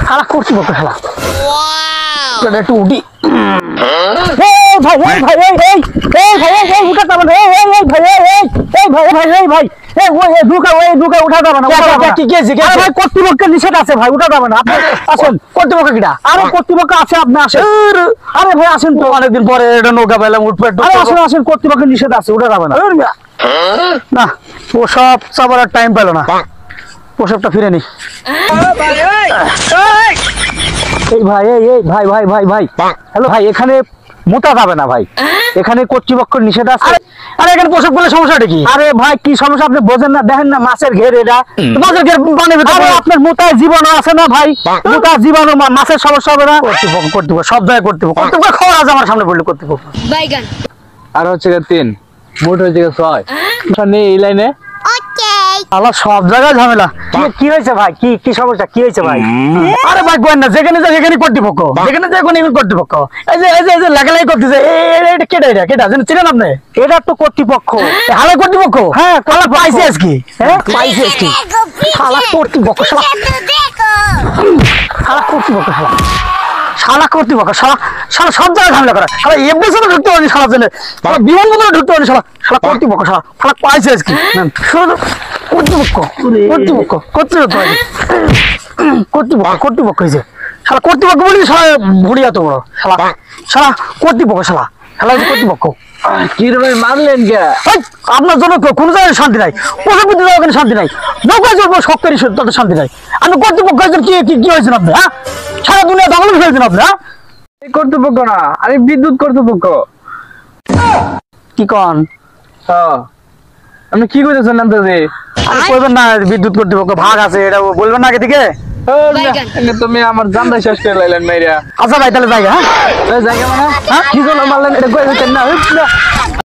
শালা কর্তৃপক্ষ শালা একটু উঠি ভাই ভাই ভাই এই ভাই এই উঠা যাবে না এই ভাই এই ভাই ভাই এই ভাই এই ওই ঢুকা উঠা যাবে না কি কেছে ভাই কর্তৃপক্ষের নিষেধ আছে ভাই উঠা যাবে না আপনি আসেন কর্তৃপক্ষ কিটা আরে কর্তৃপক্ষ আছে আপনি আসেন আরে ভাই আসেন তো অনেকদিন পরে এটা নৌকা পেলাম উঠবে আরে আসেন আসেন কর্তৃপক্ষের নিষেধ আছে উঠা যাবে না না ও সব সবার টাইম পেল না পোশাকটা ফিরে নি এই ভাই এই ভাই ভাই ভাই ভাই হ্যালো ভাই এখানে মোটা যাবে না ভাই এখানে কর্তৃপক্ষ নিষেধ আছে আরে এখানে পোশাক বলে সমস্যাটা কি আরে ভাই কি সমস্যা আপনি বোঝেন না দেখেন না মাছের ঘের এটা মাছের ঘের পানি ভিতরে আপনার মোটায় জীবাণু আছে না ভাই মোটা জীবাণু মাছের সমস্যা হবে না কর্তৃপক্ষ সব জায়গায় কর্তৃপক্ষ খবর আছে আমার সামনে পড়লে কর্তৃপক্ষ বাইগান আর হচ্ছে 3 মোট হচ্ছে 6 নেই এই লাইনে আল্লাহ সব জায়গায় ঝামেলা কি হয়েছে ভাই কি সমস্যা কি হয়েছে ভাই আরে ভাই গোয়েন না যেখানে যেখানে কর্তৃপক্ষ যেখানে যেখানে কর্তৃপক্ষ এই যে লাগালাই করতেছে এটা কেটা জানেন চিনেন আপনি এটা তো কর্তৃপক্ষ হালা কর্তৃপক্ষ হ্যাঁ কালা পাইছে আজকে হ্যাঁ পাইছে আজকে শালা কর্তৃপক্ষ শালা কর্তৃপক্ষ শালা কর্তৃপক্ষ শালা সব জায়গায় ঝামেলা করা শালা এফডিসি ঢুকতে পারি শালা জেনে বিমানবন্দরে ঢুকতে পারি শালা কর্তৃপক্ষ শালা পাইছে আজকে কর্তৃপক্ষ হয়েছে শালা কর্তৃপক্ষ বলি শালা ভুড়িয়া তো বড় শালা কর্তৃপক্ষ শালা কর্তৃপক্ষ কি রে ভাই মারলেন কে আপনার জন্য কোন জায়গায় শান্তি নাই পশুপতি ওখানে শান্তি নাই নৌকা চলবো শক্তের তাদের শান্তি নাই আপনি কর্তৃপক্ষ কি হয়েছেন আপনি হ্যাঁ সারা দুনিয়া দখল ফেলেছেন আপনি হ্যাঁ কর্তৃপক্ষ না আরে বিদ্যুৎ কর্তৃপক্ষ কি কন আপনি কি কইতেছেন না দাদি বলবেন না বিদ্যুৎ কর্তৃপক্ষ ভাগ আছে এটা বলবেন না আগে থেকে তুমি আমার জানটা শেষ করে লাইলেন মাইরা আচ্ছা ভাই তাহলে জায়গা হ্যাঁ জায়গা মানে হ্যাঁ কি জন্য মারলেন এটা কই হইতেন না